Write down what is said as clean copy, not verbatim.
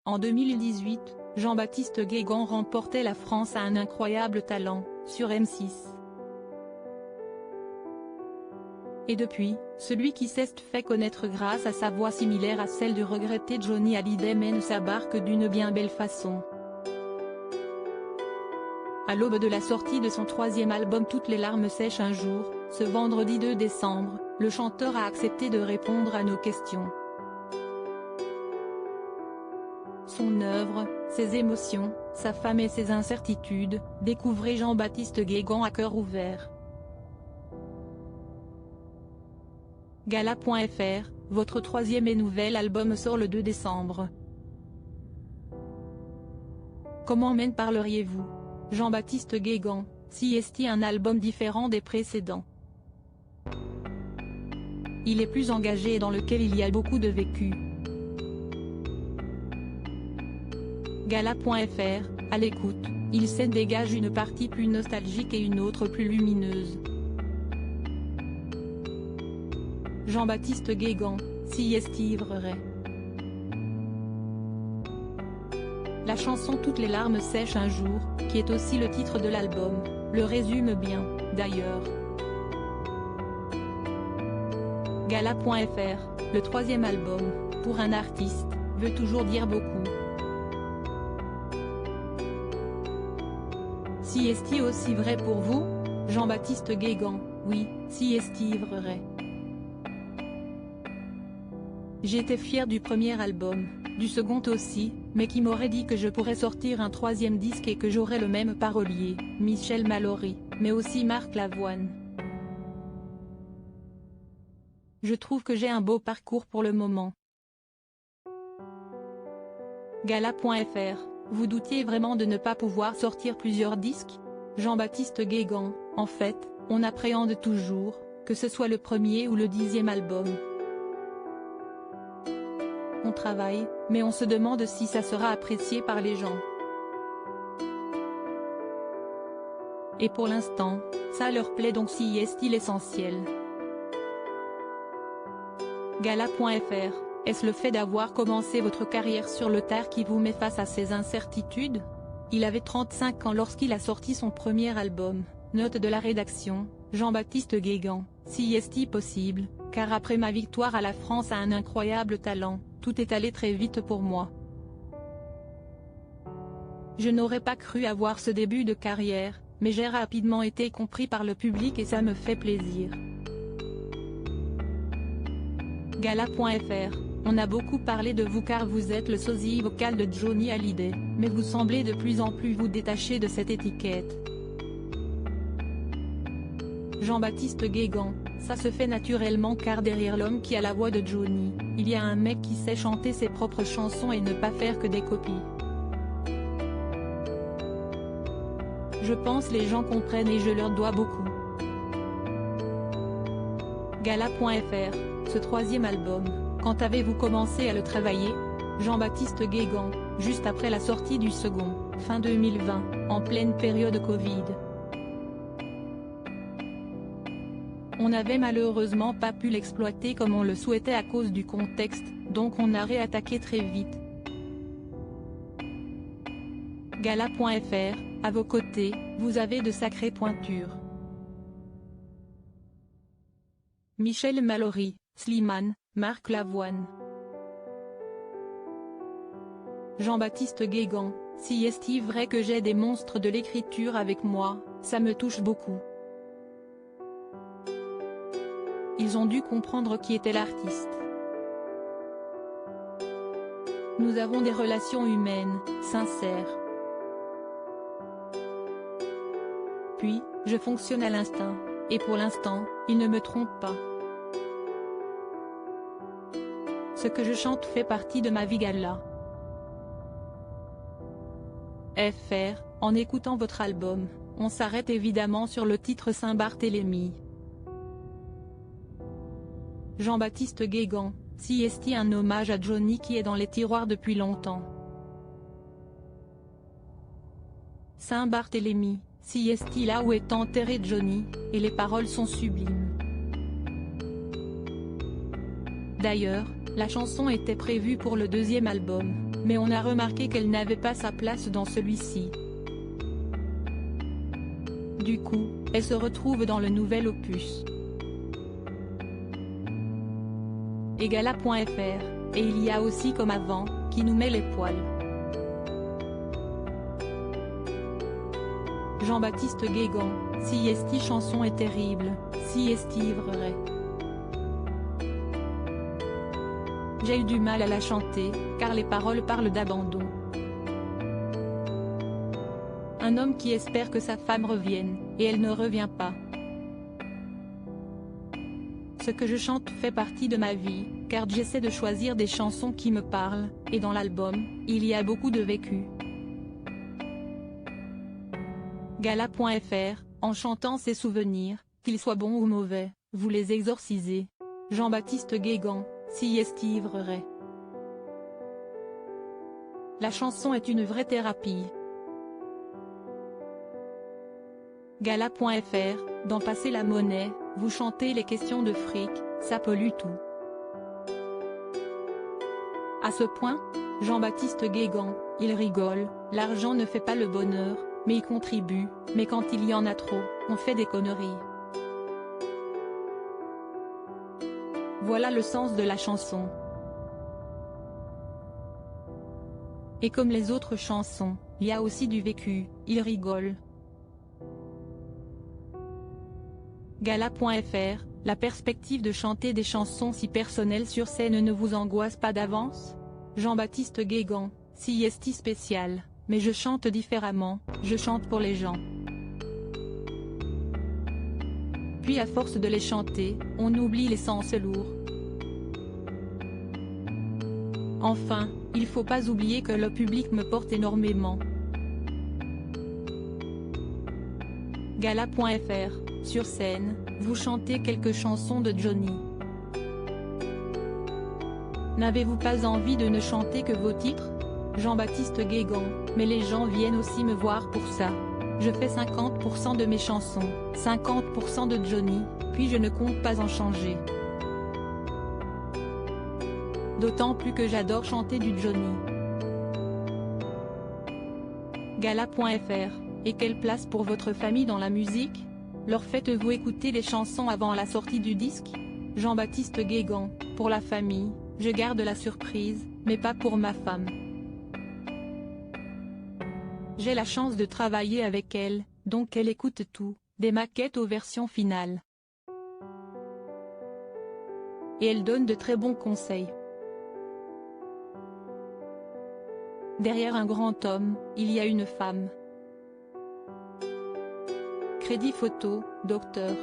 En 2018, Jean-Baptiste Guégan remportait La France a un incroyable talent, sur M6. Et depuis, celui qui s'est fait connaître grâce à sa voix similaire à celle du regretté Johnny Hallyday mène sa barque d'une bien belle façon. À l'aube de la sortie de son troisième album Toutes les larmes sèchent un jour, ce vendredi 2 décembre, le chanteur a accepté de répondre à nos questions. Son œuvre, ses émotions, sa femme et ses incertitudes, découvrez Jean-Baptiste Guégan à cœur ouvert. Gala.fr, votre troisième et nouvel album sort le 2 décembre. Comment m'en parleriez-vous? Jean-Baptiste Guégan, si est-il un album différent des précédents? Il est plus engagé et dans lequel il y a beaucoup de vécu. Gala.fr, à l'écoute, il s'en dégage une partie plus nostalgique et une autre plus lumineuse. Jean-Baptiste Guégan, si est-il vrai? La chanson Toutes les larmes sèchent un jour, qui est aussi le titre de l'album, le résume bien, d'ailleurs. Gala.fr, le troisième album, pour un artiste, veut toujours dire beaucoup. Si est-il aussi vrai pour vous? Jean-Baptiste Guégan, oui, si est-il vrai. J'étais fier du premier album, du second aussi, mais qui m'aurait dit que je pourrais sortir un troisième disque et que j'aurais le même parolier, Michel Mallory, mais aussi Marc Lavoine. Je trouve que j'ai un beau parcours pour le moment. Gala.fr, vous doutiez vraiment de ne pas pouvoir sortir plusieurs disques? Jean-Baptiste Guégan, en fait, on appréhende toujours, que ce soit le premier ou le 10e album. On travaille, mais on se demande si ça sera apprécié par les gens. Et pour l'instant, ça leur plaît donc si est-il essentiel. Gala.fr, est-ce le fait d'avoir commencé votre carrière sur le tard qui vous met face à ces incertitudes? Il avait 35 ans lorsqu'il a sorti son premier album, note de la rédaction, Jean-Baptiste Guégan, si est-il possible, car après ma victoire à La France a un incroyable talent, tout est allé très vite pour moi. Je n'aurais pas cru avoir ce début de carrière, mais j'ai rapidement été compris par le public et ça me fait plaisir. Gala.fr, on a beaucoup parlé de vous car vous êtes le sosie vocal de Johnny Hallyday, mais vous semblez de plus en plus vous détacher de cette étiquette. Jean-Baptiste Guégan, ça se fait naturellement car derrière l'homme qui a la voix de Johnny, il y a un mec qui sait chanter ses propres chansons et ne pas faire que des copies. Je pense les gens comprennent et je leur dois beaucoup. Gala.fr, ce troisième album, quand avez-vous commencé à le travailler? Jean-Baptiste Guégan, juste après la sortie du second, fin 2020, en pleine période Covid. On n'avait malheureusement pas pu l'exploiter comme on le souhaitait à cause du contexte, donc on a réattaqué très vite. Gala.fr, à vos côtés, vous avez de sacrées pointures. Michel Mallory, Slimane, Marc Lavoine. Jean-Baptiste Guégan, si est-il vrai que j'ai des monstres de l'écriture avec moi, ça me touche beaucoup. Ils ont dû comprendre qui était l'artiste. Nous avons des relations humaines, sincères. Puis, je fonctionne à l'instinct, et pour l'instant, ils ne me trompent pas. Ce que je chante fait partie de ma vie gala. FR, en écoutant votre album, on s'arrête évidemment sur le titre Saint-Barthélemy. Jean-Baptiste Guégan, si est-il un hommage à Johnny qui est dans les tiroirs depuis longtemps? Saint-Barthélemy, si est-il là où est enterré Johnny, et les paroles sont sublimes. D'ailleurs, la chanson était prévue pour le deuxième album, mais on a remarqué qu'elle n'avait pas sa place dans celui-ci. Du coup, elle se retrouve dans le nouvel opus. Egala.fr, et il y a aussi Comme avant, qui nous met les poils. Jean-Baptiste Guégan, si esti chanson est terrible, si esti vrai. J'ai eu du mal à la chanter, car les paroles parlent d'abandon. Un homme qui espère que sa femme revienne, et elle ne revient pas. Ce que je chante fait partie de ma vie, car j'essaie de choisir des chansons qui me parlent, et dans l'album, il y a beaucoup de vécu. Gala.fr, en chantant ses souvenirs, qu'ils soient bons ou mauvais, vous les exorcisez. Jean-Baptiste Guégan, si esti vrai. La chanson est une vraie thérapie. Gala.fr, dans Passer la monnaie, vous chantez les questions de fric, ça pollue tout. À ce point, Jean-Baptiste Guégan, il rigole, l'argent ne fait pas le bonheur, mais il contribue, mais quand il y en a trop, on fait des conneries. Voilà le sens de la chanson. Et comme les autres chansons, il y a aussi du vécu, il rigole. Gala.fr, la perspective de chanter des chansons si personnelles sur scène ne vous angoisse pas d'avance? Jean-Baptiste Guégan, si esti spécial, mais je chante différemment, je chante pour les gens. Puis à force de les chanter, on oublie les sens lourds. Enfin, il faut pas oublier que le public me porte énormément. Gala.fr, sur scène, vous chantez quelques chansons de Johnny. N'avez-vous pas envie de ne chanter que vos titres? Jean-Baptiste Guégan, mais les gens viennent aussi me voir pour ça. Je fais 50% de mes chansons, 50% de Johnny, puis je ne compte pas en changer. D'autant plus que j'adore chanter du Johnny. Gala.fr, et quelle place pour votre famille dans la musique? Leur faites-vous écouter les chansons avant la sortie du disque? Jean-Baptiste Guégan, pour la famille, je garde la surprise, mais pas pour ma femme. J'ai la chance de travailler avec elle, donc elle écoute tout, des maquettes aux versions finales. Et elle donne de très bons conseils. Derrière un grand homme, il y a une femme. Crédit photo, Dr.